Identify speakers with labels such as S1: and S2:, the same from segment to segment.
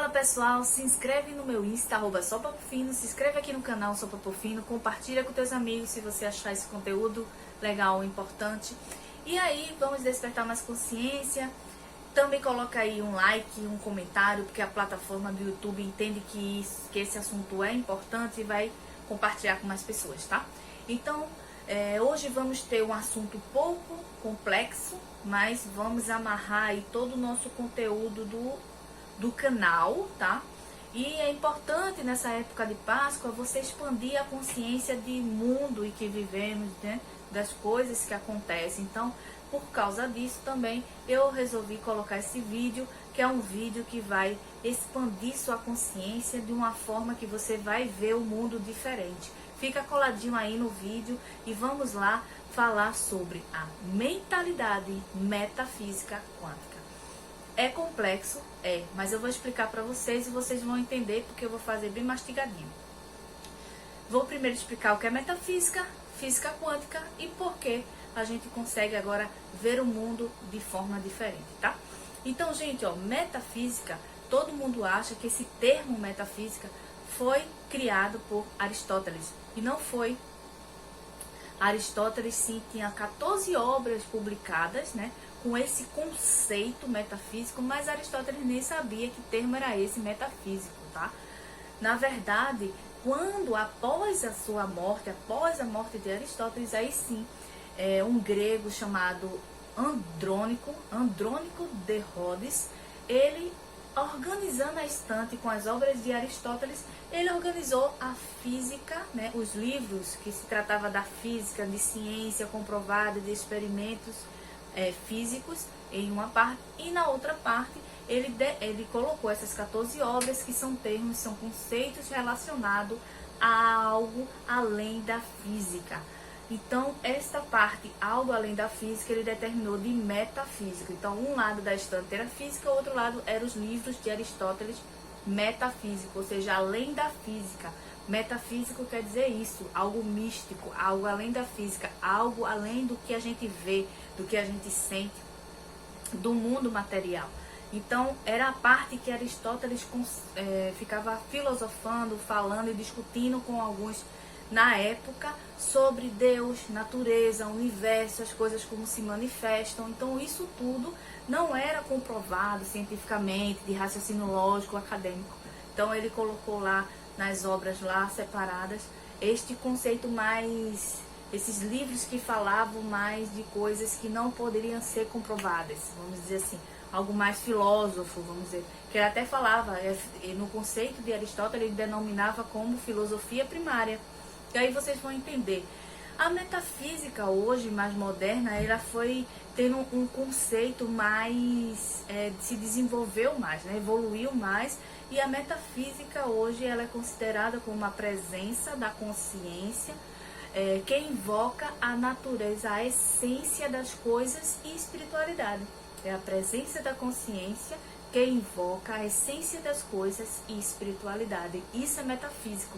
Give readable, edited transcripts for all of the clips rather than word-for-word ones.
S1: Fala pessoal, se inscreve no meu Insta, @sopapofino, se inscreve aqui no canal Sopapofino, compartilha com teus amigos se você achar esse conteúdo legal, importante. E aí, vamos despertar mais consciência. Também coloca aí um like, um comentário, porque a plataforma do YouTube entende que esse assunto é importante e vai compartilhar com mais pessoas, tá? Então, hoje vamos ter um assunto um pouco complexo, mas vamos amarrar aí todo o nosso conteúdo do canal, tá? E é importante nessa época de Páscoa você expandir a consciência de mundo em que vivemos, né? Das coisas que acontecem. Então, por causa disso também eu resolvi colocar esse vídeo, que é um vídeo que vai expandir sua consciência de uma forma que você vai ver o mundo diferente. Fica coladinho aí no vídeo e vamos lá falar sobre a mentalidade metafísica quântica. É complexo, mas eu vou explicar para vocês e vocês vão entender porque eu vou fazer bem mastigadinho. Vou primeiro explicar o que é metafísica, física quântica e por que a gente consegue agora ver o mundo de forma diferente, tá? Então, gente, metafísica, todo mundo acha que esse termo metafísica foi criado por Aristóteles. E não foi. Aristóteles, sim, tinha 14 obras publicadas, né, com esse conceito metafísico, mas Aristóteles nem sabia que termo era esse metafísico, tá? Na verdade, quando após a sua morte, após a morte de Aristóteles, aí sim, um grego chamado Andrônico de Rhodes, ele, organizando a estante com as obras de Aristóteles, ele organizou a física, né, os livros que se tratava da física, de ciência comprovada, de experimentos físicos em uma parte, e na outra parte ele colocou essas 14 obras que são termos, são conceitos relacionados a algo além da física. Então, esta parte, algo além da física, ele determinou de metafísica. Então, um lado da estante era física, o outro lado eram os livros de Aristóteles, metafísico, ou seja, além da física. Metafísico quer dizer isso, algo místico, algo além da física, algo além do que a gente vê, do que a gente sente, do mundo material. Então, era a parte que Aristóteles ficava filosofando, falando e discutindo com alguns na época sobre Deus, natureza, universo, as coisas como se manifestam. Então, isso tudo não era comprovado cientificamente, de raciocínio lógico, acadêmico. Então, ele colocou lá nas obras lá separadas este conceito mais, esses livros que falavam mais de coisas que não poderiam ser comprovadas, vamos dizer assim, algo mais filósofo, vamos dizer, que ele até falava, no conceito de Aristóteles, ele denominava como filosofia primária. E aí vocês vão entender. A metafísica hoje, mais moderna, ela foi tendo um conceito mais, se desenvolveu mais, né? Evoluiu mais. E a metafísica hoje ela é considerada como uma presença da consciência que invoca a natureza, a essência das coisas e espiritualidade. É a presença da consciência que invoca a essência das coisas e espiritualidade. Isso é metafísico.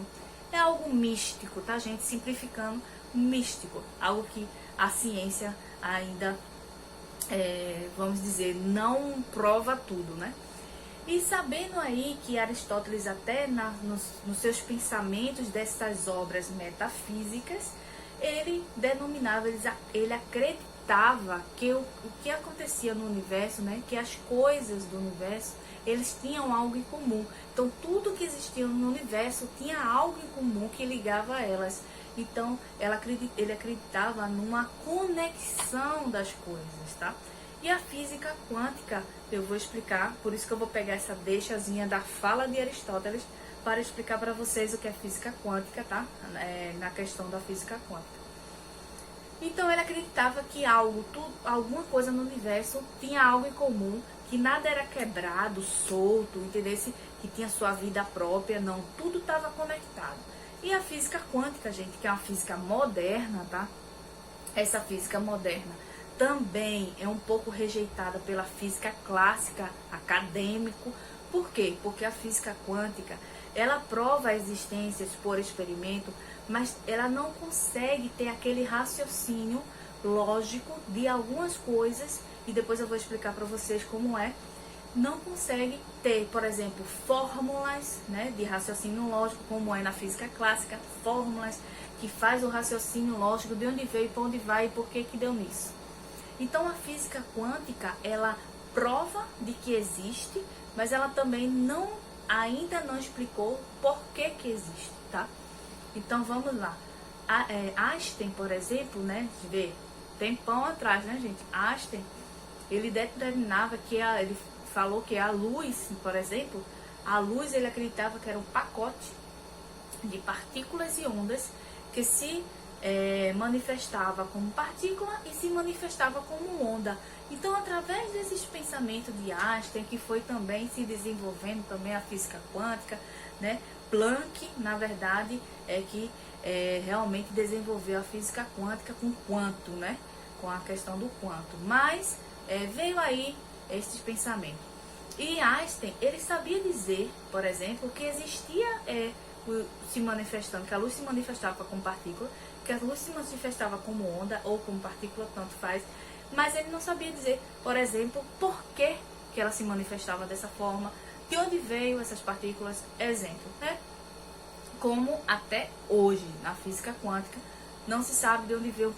S1: É algo místico, tá, gente? Simplificando, místico. Algo que a ciência ainda, vamos dizer, não prova tudo, né? E sabendo aí que Aristóteles até nos seus pensamentos dessas obras metafísicas, ele denominava, ele acreditava que o que acontecia no universo, né, que as coisas do universo, eles tinham algo em comum. Então, tudo que existia no universo tinha algo em comum que ligava a elas. Então, ele acreditava numa conexão das coisas, tá? E a física quântica, eu vou explicar, por isso que eu vou pegar essa deixazinha da fala de Aristóteles para explicar para vocês o que é física quântica, tá? Na questão da física quântica. Então, ele acreditava que alguma coisa no universo tinha algo em comum, que nada era quebrado, solto, entendeu? Que tinha sua vida própria, não, tudo estava conectado. E a física quântica, gente, que é uma física moderna, tá? Essa física moderna também é um pouco rejeitada pela física clássica, acadêmico. Por quê? Porque a física quântica, ela prova a existência por experimento, mas ela não consegue ter aquele raciocínio lógico de algumas coisas, e depois eu vou explicar para vocês como é, não consegue ter, por exemplo, fórmulas, né, de raciocínio lógico, como é na física clássica, fórmulas que faz o raciocínio lógico de onde veio, para onde vai e por que deu nisso. Então a física quântica, ela prova de que existe, mas ela também ainda não explicou por que existe, tá? Então vamos lá. Einstein, por exemplo, né, vê, tempão atrás, né, gente? Einstein, ele determinava que ele falou que a luz, por exemplo, a luz ele acreditava que era um pacote de partículas e ondas que se manifestava como partícula e se manifestava como onda. Então, através desses pensamentos de Einstein, que foi também se desenvolvendo também a física quântica, né? Planck, na verdade, que realmente desenvolveu a física quântica com quanto, né? Com a questão do quanto. Mas veio aí esses pensamentos. E Einstein, ele sabia dizer, por exemplo, que existia se manifestando, que a luz se manifestava como partícula, que a luz se manifestava como onda ou como partícula, tanto faz, mas ele não sabia dizer, por exemplo, por que ela se manifestava dessa forma, de onde veio essas partículas, exemplo, né? Como até hoje, na física quântica, não se sabe de onde veio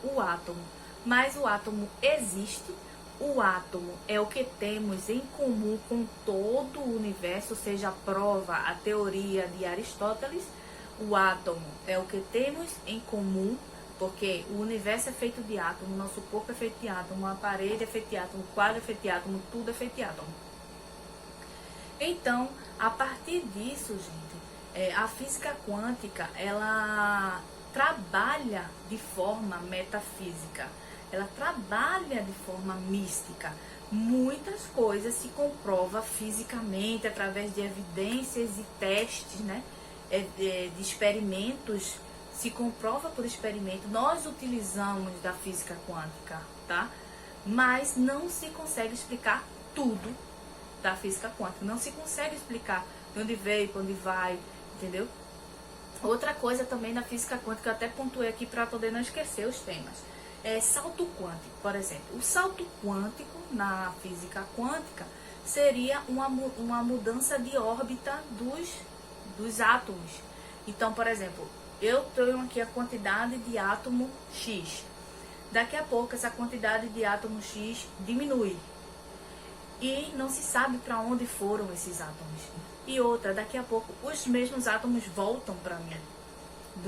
S1: o átomo, mas o átomo existe. O átomo é o que temos em comum com todo o universo, ou seja, a prova, a teoria de Aristóteles. O átomo é o que temos em comum, porque o universo é feito de átomo, nosso corpo é feito de átomo, a parede é feita de átomo, o quadro é feito de átomo, tudo é feito de átomo. Então, a partir disso, gente, a física quântica, ela trabalha de forma metafísica. Ela trabalha de forma mística. Muitas coisas se comprova fisicamente através de evidências e testes, né? De experimentos, se comprova por experimento. Nós utilizamos da física quântica, tá? Mas não se consegue explicar tudo da física quântica. Não se consegue explicar de onde veio, para onde vai, entendeu? Outra coisa também da física quântica, eu até pontuei aqui para poder não esquecer os temas. Salto quântico, por exemplo. O salto quântico na física quântica seria uma mudança de órbita dos átomos. Então, por exemplo, eu tenho aqui a quantidade de átomo X. Daqui a pouco essa quantidade de átomo X diminui. E não se sabe para onde foram esses átomos. E outra, daqui a pouco os mesmos átomos voltam para mim.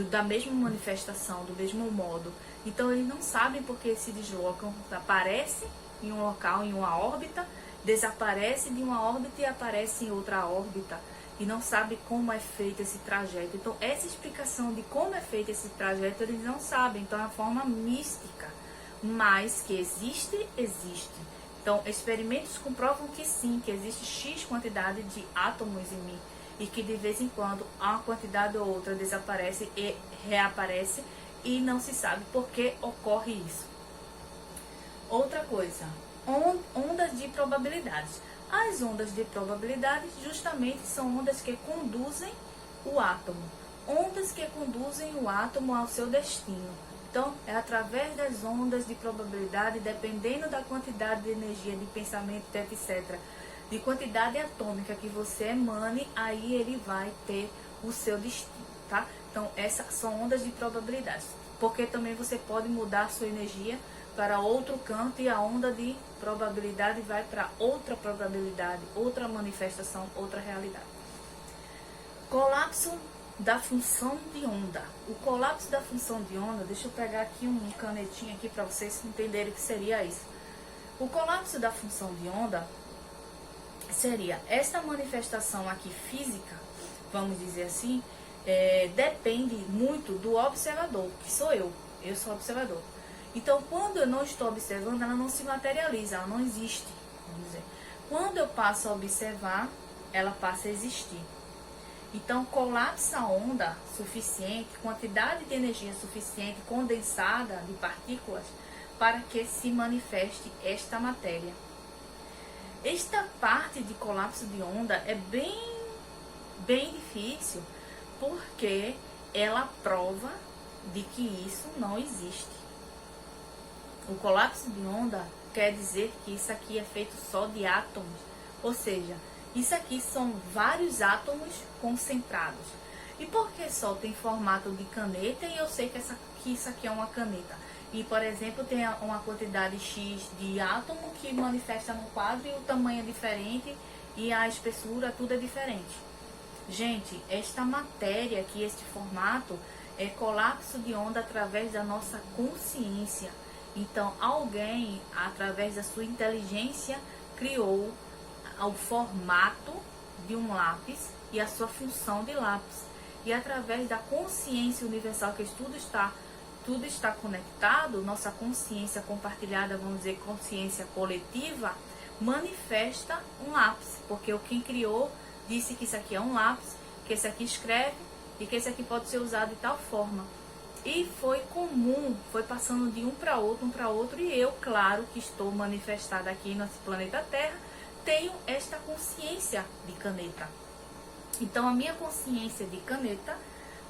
S1: Da mesma manifestação, do mesmo modo. Então eles não sabem porque se deslocam, aparece em um local, em uma órbita, desaparece de uma órbita e aparece em outra órbita, e não sabe como é feito esse trajeto. Então essa explicação de como é feito esse trajeto eles não sabem, então é uma forma mística, mas que existe. Então experimentos comprovam que sim, que existe X quantidade de átomos em mim, e que de vez em quando uma quantidade ou outra desaparece e reaparece e não se sabe por que ocorre isso. Outra coisa, ondas de probabilidades. As ondas de probabilidades justamente são ondas que conduzem o átomo. Ondas que conduzem o átomo ao seu destino. Então, é através das ondas de probabilidade, dependendo da quantidade de energia, de pensamento, etc., de quantidade atômica que você emane, aí ele vai ter o seu destino, tá? Então, essas são ondas de probabilidades. Porque também você pode mudar a sua energia para outro canto e a onda de probabilidade vai para outra probabilidade, outra manifestação, outra realidade. Colapso da função de onda. O colapso da função de onda, deixa eu pegar aqui um canetinho aqui para vocês entenderem o que seria isso. O colapso da função de onda seria esta manifestação aqui física, vamos dizer assim, depende muito do observador, que sou eu sou observador. Então, quando eu não estou observando, ela não se materializa, ela não existe, vamos dizer. Quando eu passo a observar, ela passa a existir. Então, colapsa a onda suficiente, quantidade de energia suficiente condensada de partículas para que se manifeste esta matéria. Esta parte de colapso de onda é bem difícil, porque ela prova de que isso não existe. O colapso de onda quer dizer que isso aqui é feito só de átomos, Ou seja, isso aqui são vários átomos concentrados. E por que só tem formato de caneta e eu sei que isso aqui é uma caneta? E, por exemplo, tem uma quantidade X de átomo que manifesta no quadro e o tamanho é diferente e a espessura, tudo é diferente. Gente, esta matéria aqui, este formato, é colapso de onda através da nossa consciência. Então, alguém, através da sua inteligência, criou o formato de um lápis e a sua função de lápis. E através da consciência universal, que tudo está conectado, nossa consciência compartilhada, vamos dizer, consciência coletiva, manifesta um lápis. Porque quem criou disse que isso aqui é um lápis, que esse aqui escreve e que esse aqui pode ser usado de tal forma. E foi comum, foi passando de um para outro, e eu, claro, que estou manifestada aqui nesse planeta Terra, tenho esta consciência de caneta. Então, a minha consciência de caneta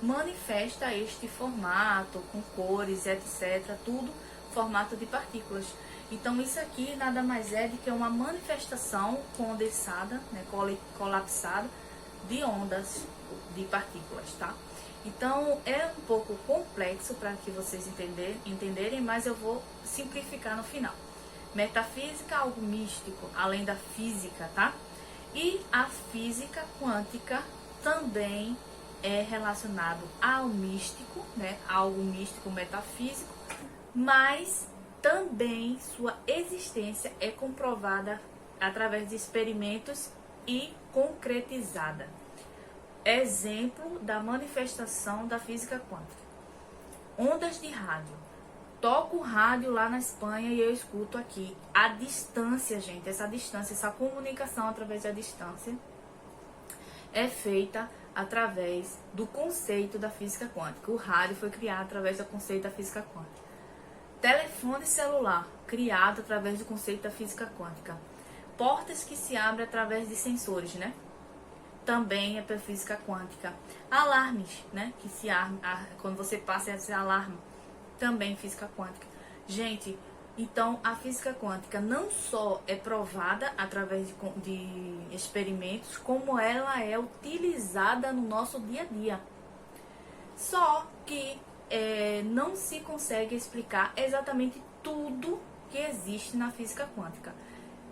S1: manifesta este formato, com cores, etc., tudo formato de partículas. Então, isso aqui nada mais é do que uma manifestação condensada, né, colapsada, de ondas de partículas, tá? Então, é um pouco complexo para que vocês entenderem, mas eu vou simplificar no final. Metafísica, algo místico, além da física, tá? E a física quântica também é relacionado ao místico, né? Algo místico, metafísico, mas também sua existência é comprovada através de experimentos e concretizada. Exemplo da manifestação da física quântica. Ondas de rádio. Toco o rádio lá na Espanha e eu escuto aqui. A distância, gente, essa comunicação através da distância é feita através do conceito da física quântica. O rádio foi criado através do conceito da física quântica. Telefone celular, criado através do conceito da física quântica. Portas que se abrem através de sensores, né? Também é pela física quântica. Alarmes, né? Que se arma, quando você passa esse alarme, também física quântica. Gente, então a física quântica não só é provada através de experimentos, como ela é utilizada no nosso dia a dia. Só que não se consegue explicar exatamente tudo que existe na física quântica.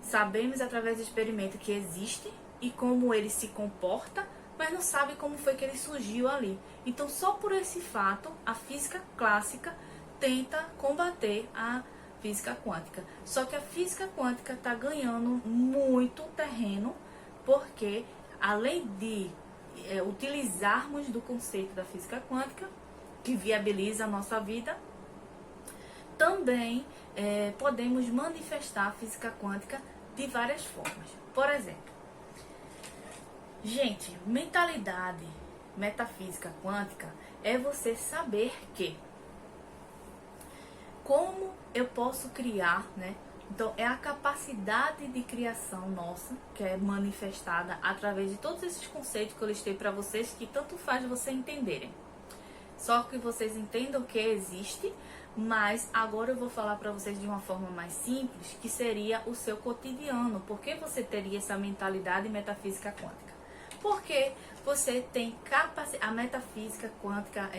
S1: Sabemos através do experimento que existe e como ele se comporta, mas não sabe como foi que ele surgiu ali. Então, só por esse fato, a física clássica tenta combater a física quântica. Só que a física quântica está ganhando muito terreno, porque além de utilizarmos do conceito da física quântica, que viabiliza a nossa vida, também podemos manifestar a física quântica de várias formas. Por exemplo, gente, mentalidade metafísica quântica é você saber que como eu posso criar, né? Então, é a capacidade de criação nossa, que é manifestada através de todos esses conceitos que eu listei para vocês, que tanto faz você entenderem. Só que vocês entendam que existe, mas agora eu vou falar para vocês de uma forma mais simples, que seria o seu cotidiano. Por que você teria essa mentalidade metafísica quântica? Porque você tem capacidade, a metafísica quântica,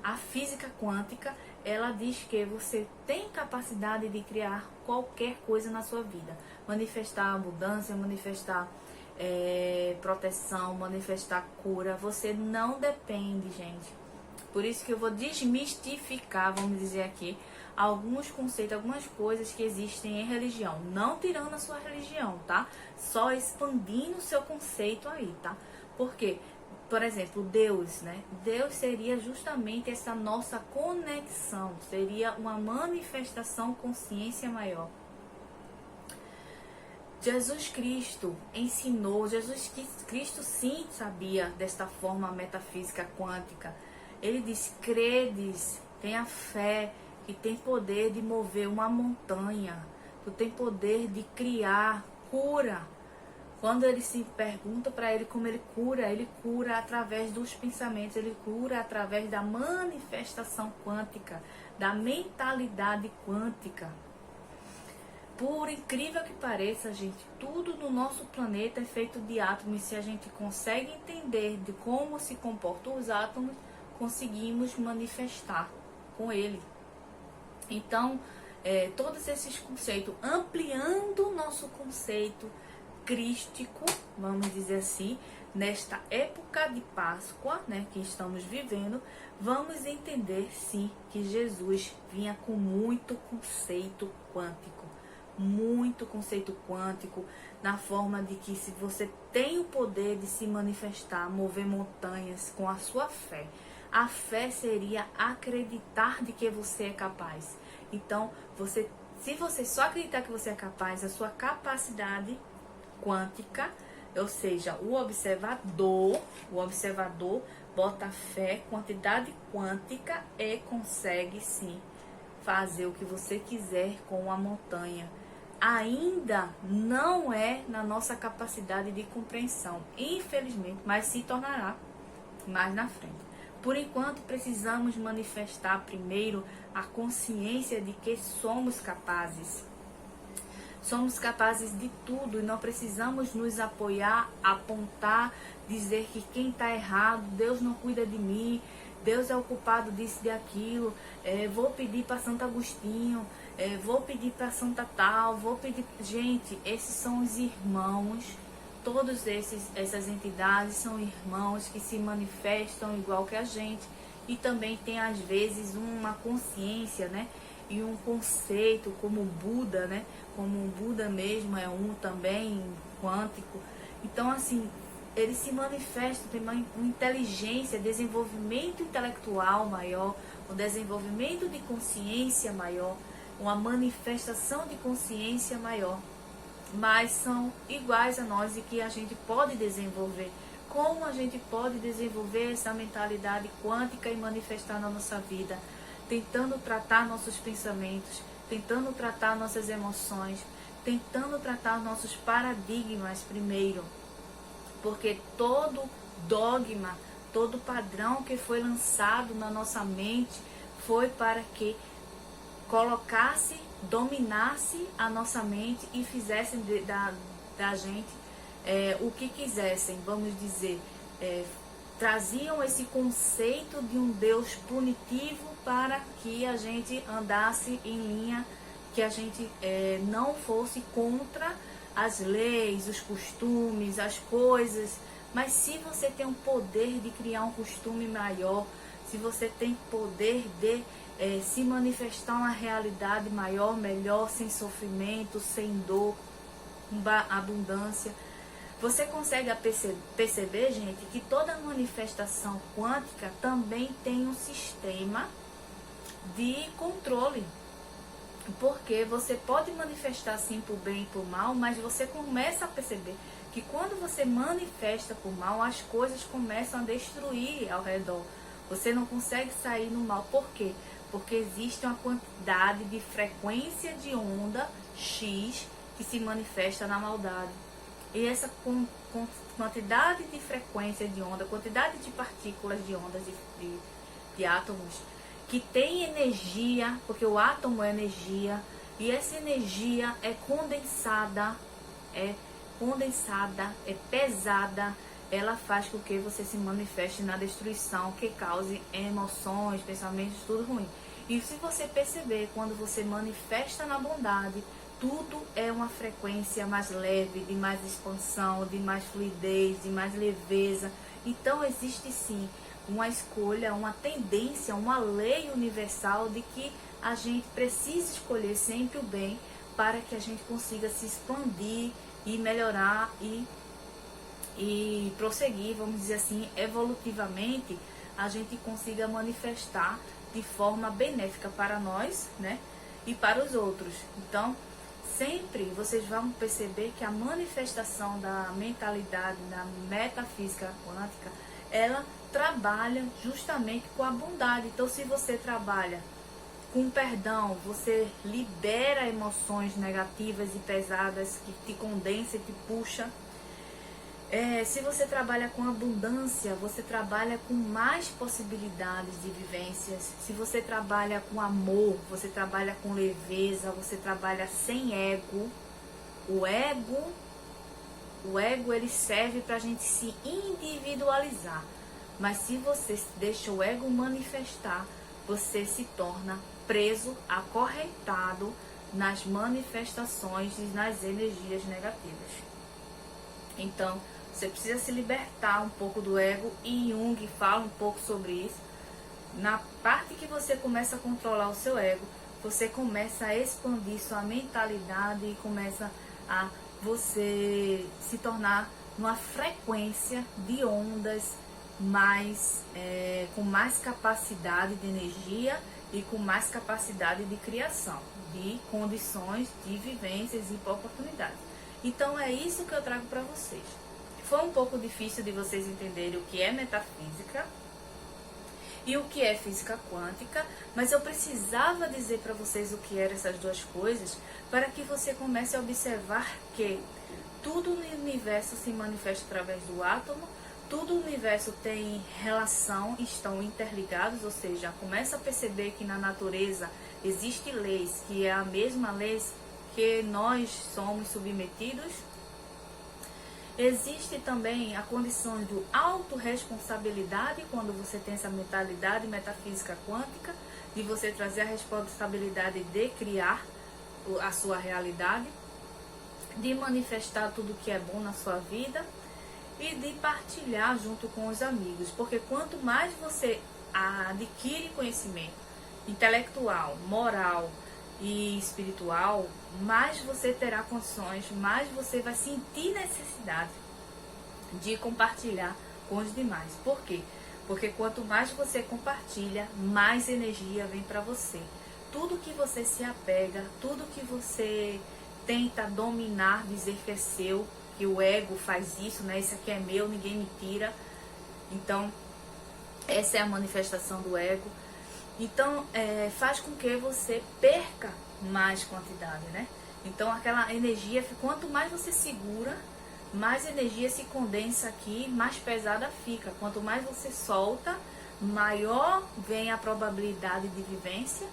S1: a física quântica, ela diz que você tem capacidade de criar qualquer coisa na sua vida. Manifestar abundância, manifestar proteção, manifestar cura. Você não depende, gente. Por isso que eu vou desmistificar, vamos dizer aqui, alguns conceitos, algumas coisas que existem em religião. Não tirando a sua religião, tá? Só expandindo o seu conceito aí, tá? Porque, por exemplo, Deus, né? Deus seria justamente essa nossa conexão. Seria uma manifestação consciência maior. Jesus Cristo ensinou, Jesus Cristo sim sabia desta forma metafísica quântica. Ele diz, credes, tenha fé, que tem poder de mover uma montanha, tu tem poder de criar, cura. Quando ele se pergunta para ele como ele cura através dos pensamentos, ele cura através da manifestação quântica, da mentalidade quântica. Por incrível que pareça, gente, tudo no nosso planeta é feito de átomos. Se a gente consegue entender de como se comportam os átomos, conseguimos manifestar com ele. Então, todos esses conceitos, ampliando o nosso conceito crístico, vamos dizer assim, nesta época de Páscoa, né, que estamos vivendo, vamos entender sim que Jesus vinha com muito conceito quântico, na forma de que se você tem o poder de se manifestar, mover montanhas com a sua fé, a fé seria acreditar de que você é capaz. Então, se você só acreditar que você é capaz, a sua capacidade quântica, ou seja, o observador bota fé, quantidade quântica e consegue sim fazer o que você quiser com a montanha. Ainda não é na nossa capacidade de compreensão, infelizmente, mas se tornará mais na frente. Por enquanto, precisamos manifestar primeiro a consciência de que somos capazes. Somos capazes de tudo e não precisamos nos apoiar, apontar, dizer que quem está errado, Deus não cuida de mim, Deus é o culpado disso e daquilo, vou pedir para Santo Agostinho, vou pedir para Santa Tal, vou pedir... Gente, esses são os irmãos, todas essas entidades são irmãos que se manifestam igual que a gente e também tem às vezes uma consciência, né? E um conceito como Buda, né? Como o Buda mesmo é um também quântico. Então, assim, eles se manifestam, tem uma inteligência, desenvolvimento intelectual maior, um desenvolvimento de consciência maior, uma manifestação de consciência maior. Mas são iguais a nós e que a gente pode desenvolver. Como a gente pode desenvolver essa mentalidade quântica e manifestar na nossa vida? Tentando tratar nossos pensamentos, tentando tratar nossas emoções, tentando tratar nossos paradigmas primeiro. Porque todo dogma, todo padrão que foi lançado na nossa mente foi para que colocasse, dominasse a nossa mente e fizesse da gente o que quisessem, vamos dizer. Traziam esse conceito de um Deus punitivo para que a gente andasse em linha, que a gente não fosse contra as leis, os costumes, as coisas. Mas se você tem o poder de criar um costume maior, se você tem poder de se manifestar uma realidade maior, melhor, sem sofrimento, sem dor, com abundância, você consegue perceber, gente, que toda manifestação quântica também tem um sistema de controle. Porque você pode manifestar sim por bem e por mal, mas você começa a perceber que quando você manifesta por mal, as coisas começam a destruir ao redor. Você não consegue sair no mal. Por quê? Porque existe uma quantidade de frequência de onda X que se manifesta na maldade. E essa quantidade de frequência de onda, quantidade de partículas de ondas de átomos, que tem energia, porque o átomo é energia, e essa energia é condensada, é pesada, ela faz com que você se manifeste na destruição, que cause emoções, pensamentos, tudo ruim. E se você perceber, quando você manifesta na bondade, tudo é uma frequência mais leve, de mais expansão, de mais fluidez, de mais leveza. Então existe sim uma escolha, uma tendência, uma lei universal de que a gente precisa escolher sempre o bem para que a gente consiga se expandir e melhorar e prosseguir, vamos dizer assim, evolutivamente, a gente consiga manifestar de forma benéfica para nós, né, e para os outros. Então, sempre vocês vão perceber que a manifestação da mentalidade, da metafísica quântica, ela trabalha justamente com a bondade. Então, se você trabalha com perdão, você libera emoções negativas e pesadas que te condensam e te puxa. Se você trabalha com abundância, você trabalha com mais possibilidades de vivências. Se você trabalha com amor, você trabalha com leveza, você trabalha sem ego. O ego ele serve para a gente se individualizar. Mas se você deixa o ego manifestar, você se torna preso, acorrentado nas manifestações e nas energias negativas. Então, você precisa se libertar um pouco do ego, e Jung fala um pouco sobre isso. Na parte que você começa a controlar o seu ego, você começa a expandir sua mentalidade e começa a você se tornar numa frequência de ondas com mais capacidade de energia e com mais capacidade de criação, de condições, de vivências e oportunidades. Então é isso que eu trago para vocês. Foi um pouco difícil de vocês entenderem o que é metafísica e o que é física quântica, mas eu precisava dizer para vocês o que eram essas duas coisas para que você comece a observar que tudo no universo se manifesta através do átomo, tudo no universo tem relação, estão interligados, ou seja, começa a perceber que na natureza existem leis, que é a mesma lei que nós somos submetidos. Existe também a condição de autorresponsabilidade, quando você tem essa mentalidade metafísica quântica, de você trazer a responsabilidade de criar a sua realidade, de manifestar tudo que é bom na sua vida e de partilhar junto com os amigos. Porque quanto mais você adquire conhecimento intelectual, moral e espiritual, mais você terá condições, mais você vai sentir necessidade de compartilhar com os demais. Por quê? Porque quanto mais você compartilha, mais energia vem para você. Tudo que você se apega, tudo que você tenta dominar, dizer que é seu, que o ego faz isso, né? Isso aqui é meu, ninguém me tira. Então, essa é a manifestação do ego. Então, faz com que você perca mais quantidade, né? Então, aquela energia, quanto mais você segura, mais energia se condensa aqui, mais pesada fica. Quanto mais você solta, maior vem a probabilidade de vivência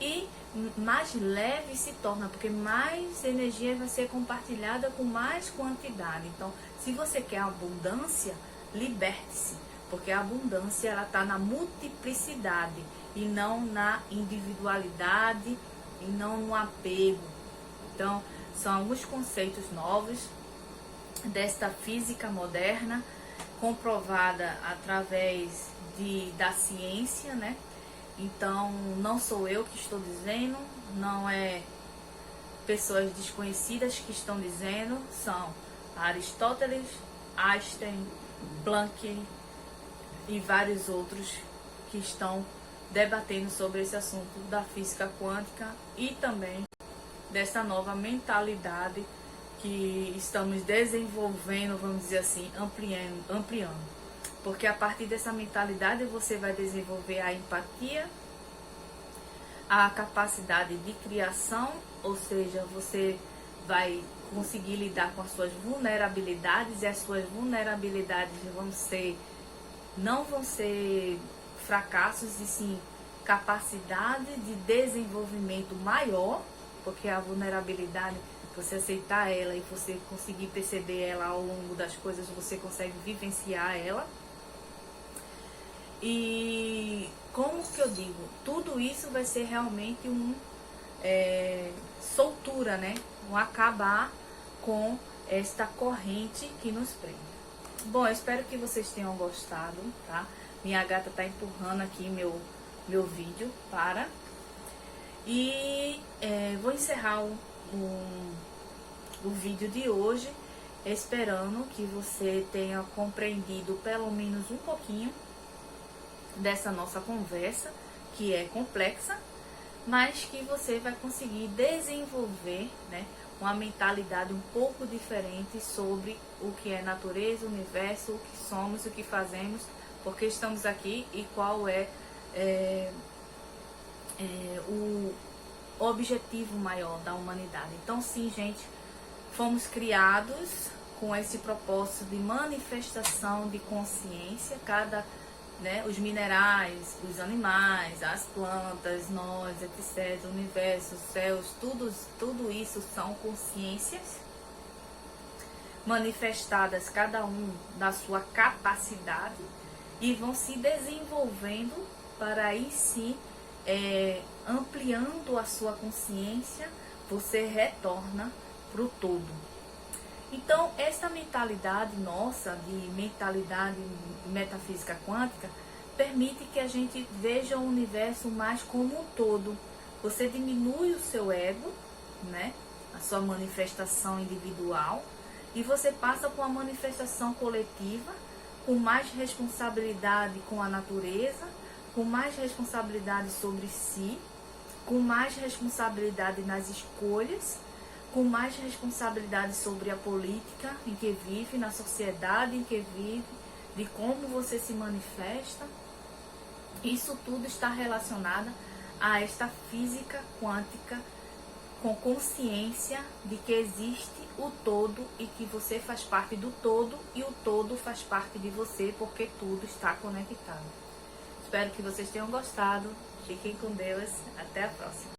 S1: e mais leve se torna, porque mais energia vai ser compartilhada com mais quantidade. Então, se você quer abundância, liberte-se, porque a abundância ela está na multiplicidade e não na individualidade e não no apego. Então, são alguns conceitos novos desta física moderna, comprovada através da ciência, né? Então, não sou eu que estou dizendo, não é pessoas desconhecidas que estão dizendo, são Aristóteles, Einstein, Planck e vários outros que estão debatendo sobre esse assunto da física quântica e também dessa nova mentalidade que estamos desenvolvendo, vamos dizer assim, ampliando. Porque a partir dessa mentalidade você vai desenvolver a empatia, a capacidade de criação, ou seja, você vai conseguir lidar com as suas vulnerabilidades, e as suas vulnerabilidades não vão ser fracassos, e sim capacidade de desenvolvimento maior, porque a vulnerabilidade, você aceitar ela e você conseguir perceber ela ao longo das coisas, você consegue vivenciar ela. E como que eu digo, tudo isso vai ser realmente soltura, né? Um acabar com esta corrente que nos prende. Bom, eu espero que vocês tenham gostado, tá? Minha gata tá empurrando aqui meu vídeo, E vou encerrar o vídeo de hoje, esperando que você tenha compreendido pelo menos um pouquinho dessa nossa conversa, que é complexa, mas que você vai conseguir desenvolver, né, uma mentalidade um pouco diferente sobre o que é natureza, o universo, o que somos, o que fazemos, porque estamos aqui e qual é o objetivo maior da humanidade. Então, sim, gente, fomos criados com esse propósito de manifestação de consciência, os minerais, os animais, as plantas, nós, etc., o universo, os céus, tudo isso são consciências manifestadas, cada um da sua capacidade, e vão se desenvolvendo para aí sim, ampliando a sua consciência, você retorna para o todo. Então, essa mentalidade nossa, de mentalidade metafísica quântica, permite que a gente veja o universo mais como um todo. Você diminui o seu ego, né, a sua manifestação individual, e você passa por uma manifestação coletiva, com mais responsabilidade com a natureza, com mais responsabilidade sobre si, com mais responsabilidade nas escolhas, com mais responsabilidade sobre a política em que vive, na sociedade em que vive, de como você se manifesta. Isso tudo está relacionado a esta física quântica, com consciência de que existe o todo e que você faz parte do todo e o todo faz parte de você, porque tudo está conectado. Espero que vocês tenham gostado. Fiquem com Deus. Até a próxima.